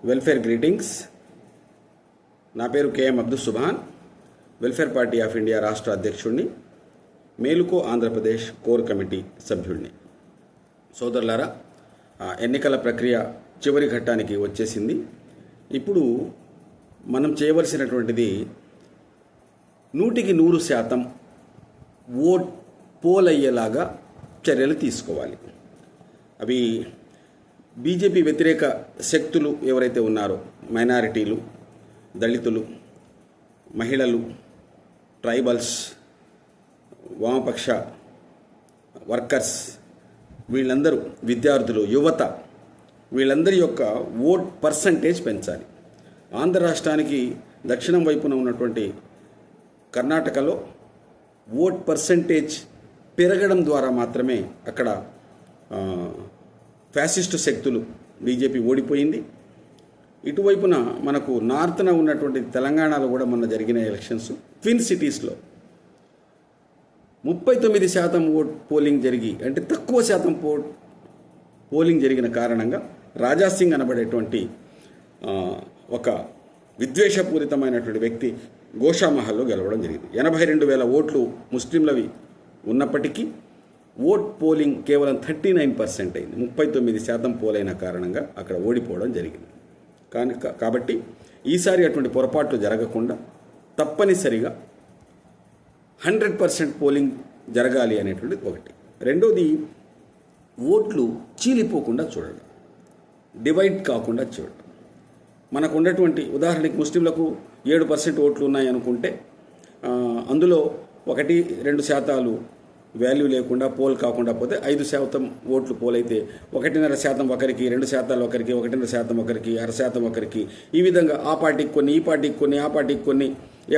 Welfare greetings. నా పేరు KM Abdul Subhan, welfare party of India రాష్ట్ర అధ్యక్షుడిని, మేలుకో ఆంధ్రప్రదేశ్ కోర్ కమిటీ సభ్యుడిని. సోదరులారా, ఎన్నికల ప్రక్రియ చివరి ఘట్టానికి వచ్చేసింది. ఇప్పుడు మనం చేయవలసినటువంటిది 100% ఓట్ పోల్ అయ్యేలాగా చర్యలు తీసుకోవాలి. అవి బీజేపీ వ్యతిరేక శక్తులు ఎవరైతే ఉన్నారో, మైనారిటీలు, దళితులు, మహిళలు, ట్రైబల్స్, వామపక్ష వర్కర్స్, వీళ్ళందరూ, విద్యార్థులు, యువత, వీళ్ళందరి యొక్క ఓట్ పర్సంటేజ్ పెంచాలి. ఆంధ్ర రాష్ట్రానికి దక్షిణం వైపున ఉన్నటువంటి కర్ణాటకలో ఓట్ పర్సంటేజ్ పెరగడం ద్వారా మాత్రమే అక్కడ ఫ్యాసిస్టు శక్తులు, బీజేపీ ఓడిపోయింది. ఇటువైపున మనకు నార్త్న ఉన్నటువంటి తెలంగాణలో కూడా మొన్న జరిగిన ఎలక్షన్స్, ట్విన్ సిటీస్లో 39% ఓట్ పోలింగ్ జరిగి, అంటే తక్కువ శాతం పోలింగ్ జరిగిన కారణంగా రాజాసింగ్ అనబడేటువంటి ఒక విద్వేషపూరితమైనటువంటి వ్యక్తి గోషామహల్లో గెలవడం జరిగింది. 82,000 ఓట్లు ముస్లింలవి ఉన్నప్పటికీ ఓట్ పోలింగ్ కేవలం 39% అయింది. 39% పోలైన కారణంగా అక్కడ ఓడిపోవడం జరిగింది. కాబట్టి ఈసారి అటువంటి పొరపాట్లు జరగకుండా తప్పనిసరిగా 100% పోలింగ్ జరగాలి అనేటువంటిది ఒకటి. రెండోది, ఓట్లు చీలిపోకుండా చూడడం, డివైడ్ కాకుండా చూడడం. మనకు ఉన్నటువంటి ఉదాహరణకి ముస్లింలకు 7% ఓట్లు ఉన్నాయి అనుకుంటే, అందులో 1-2% వాల్యూ లేకుండా పోల్ కాకుండా పోతే 5% ఓట్లు పోలైతే 1.5% ఒకరికి, 2% ఒకరికి, 1.5% ఒకరికి, 0.5% ఒకరికి, ఈ విధంగా ఆ పార్టీకి కొన్ని, ఈ పార్టీకి కొన్ని, ఆ పార్టీకి కొన్ని,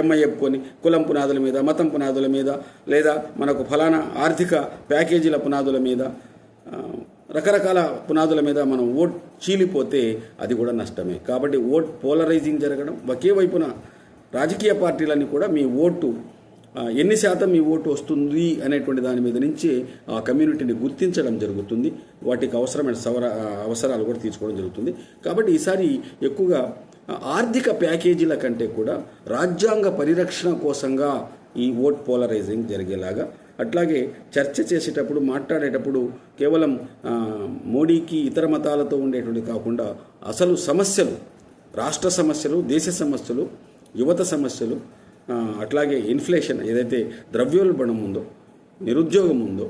ఎంఐఎఫ్ కొన్ని, కులం పునాదుల మీద, మతం పునాదుల మీద, లేదా మనకు ఫలానా ఆర్థిక ప్యాకేజీల పునాదుల మీద, రకరకాల పునాదుల మీద మనం ఓట్ చీలిపోతే అది కూడా నష్టమే. కాబట్టి ఓట్ పోలరైజింగ్ జరగడం, ఒకే వైపున రాజకీయ పార్టీలన్నీ కూడా మీ ఓటు ఎన్ని శాతం మీ ఓటు వస్తుంది అనేటువంటి దాని మీద నుంచి ఆ కమ్యూనిటీని గుర్తించడం జరుగుతుంది. వాటికి అవసరమైన అవసరాలు కూడా తీసుకోవడం జరుగుతుంది. కాబట్టి ఈసారి ఎక్కువగా ఆర్థిక ప్యాకేజీల కంటే కూడా రాజ్యాంగ పరిరక్షణ కోసంగా ఈ ఓట్ పోలరైజింగ్ జరిగేలాగా, అట్లాగే చర్చ చేసేటప్పుడు, మాట్లాడేటప్పుడు కేవలం మోడీకి ఇతర మతాలతో ఉండేటువంటి కాకుండా అసలు సమస్యలు, రాష్ట్ర సమస్యలు, దేశ సమస్యలు, యువత సమస్యలు, అట్లాగే ఇన్ఫ్లేషన్, ఏదైతే ద్రవ్యోల్బణం ఉందో, నిరుద్యోగం ఉందో,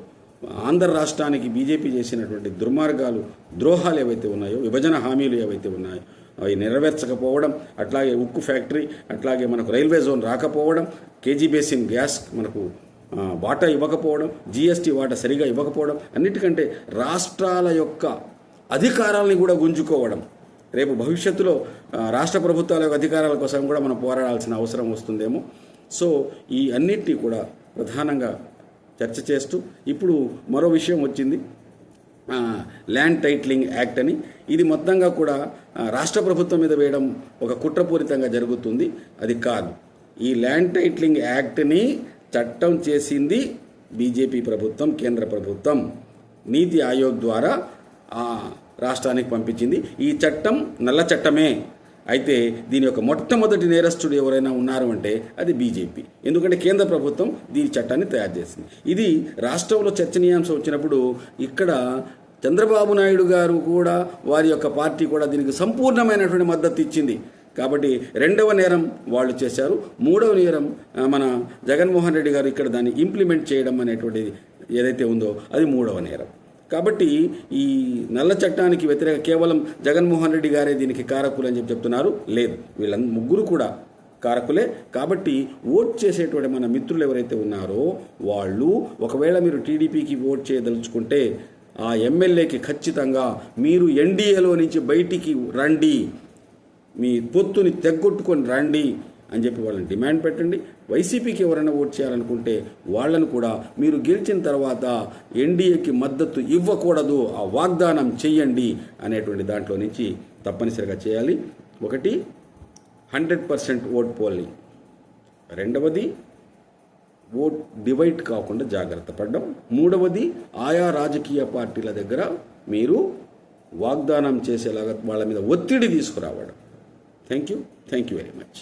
ఆంధ్ర రాష్ట్రానికి బీజేపీ చేసినటువంటి దుర్మార్గాలు, ద్రోహాలు ఏవైతే ఉన్నాయో, విభజన హామీలు ఏవైతే ఉన్నాయో అవి నెరవేర్చకపోవడం, అట్లాగే ఉక్కు ఫ్యాక్టరీ, అట్లాగే మనకు రైల్వే జోన్ రాకపోవడం, కేజీ బేసిన్ గ్యాస్ మనకు వాటా ఇవ్వకపోవడం, జీఎస్టీ వాటా సరిగా ఇవ్వకపోవడం, అన్నిటికంటే రాష్ట్రాల యొక్క అధికారాలని కూడా గుంజుకోవడం. రేపు భవిష్యత్తులో రాష్ట్ర ప్రభుత్వాల యొక్క అధికారాల కోసం కూడా మనం పోరాడాల్సిన అవసరం వస్తుందేమో. సో ఈ అన్నిటినీ కూడా ప్రధానంగా చర్చ చేస్తూ ఇప్పుడు మరో విషయం వచ్చింది, ల్యాండ్ టైటిలింగ్ యాక్ట్ అని. ఇది మొత్తంగా కూడా రాష్ట్ర ప్రభుత్వం మీద వేయడం ఒక కుట్రపూరితంగా జరుగుతుంది. అది కాదు. ఈ ల్యాండ్ టైటిలింగ్ యాక్ట్ని చట్టం చేసింది బీజేపీ ప్రభుత్వం, కేంద్ర ప్రభుత్వం నీతి ఆయోగ్ ద్వారా రాష్ట్రానికి పంపించింది. ఈ చట్టం నల్ల చట్టమే. అయితే దీని యొక్క మొట్టమొదటి నేరస్తుడు ఎవరైనా ఉన్నారు అంటే అది బీజేపీ. ఎందుకంటే కేంద్ర ప్రభుత్వం దీని చట్టాన్ని తయారు చేసింది. ఇది రాష్ట్రంలో చర్చనీయాంశం వచ్చినప్పుడు ఇక్కడ చంద్రబాబు నాయుడు గారు కూడా, వారి యొక్క పార్టీ కూడా దీనికి సంపూర్ణమైనటువంటి మద్దతు ఇచ్చింది. కాబట్టి రెండవ నేరం వాళ్ళు చేశారు. మూడవ నేరం మన జగన్మోహన్ రెడ్డి గారు ఇక్కడ దాన్ని ఇంప్లిమెంట్ చేయడం అనేటువంటిది ఏదైతే ఉందో అది మూడవ నేరం. కాబట్టి ఈ నల్ల చట్టానికి వ్యతిరేక కేవలం జగన్మోహన్ రెడ్డి గారే దీనికి కారకులు అని చెప్తున్నారు. లేదు, వీళ్ళందరూ ముగ్గురు కూడా కారకులే. కాబట్టి ఓట్ చేసేటువంటి మన మిత్రులు ఎవరైతే ఉన్నారో వాళ్ళు, ఒకవేళ మీరు టీడీపీకి ఓట్ చేయదలుచుకుంటే ఆ ఎమ్మెల్యేకి ఖచ్చితంగా మీరు ఎన్డీఏలో నుంచి బయటికి రండి, మీ పొత్తుని తెగ్గొట్టుకొని రండి అని చెప్పి వాళ్ళని డిమాండ్ పెట్టండి. వైసీపీకి ఎవరైనా ఓట్ చేయాలనుకుంటే వాళ్ళను కూడా మీరు గెలిచిన తర్వాత ఎన్డీఏకి మద్దతు ఇవ్వకూడదు, ఆ వాగ్దానం చెయ్యండి అనేటువంటి దాంట్లో నుంచి తప్పనిసరిగా చేయాలి. ఒకటి, 100% ఓట్ పోలింగ్. రెండవది, ఓట్ డివైడ్ కాకుండా జాగ్రత్త పడడం. మూడవది, ఆయా రాజకీయ పార్టీల దగ్గర మీరు వాగ్దానం చేసేలాగా వాళ్ళ మీద ఒత్తిడి తీసుకురావడం. Thank you very much.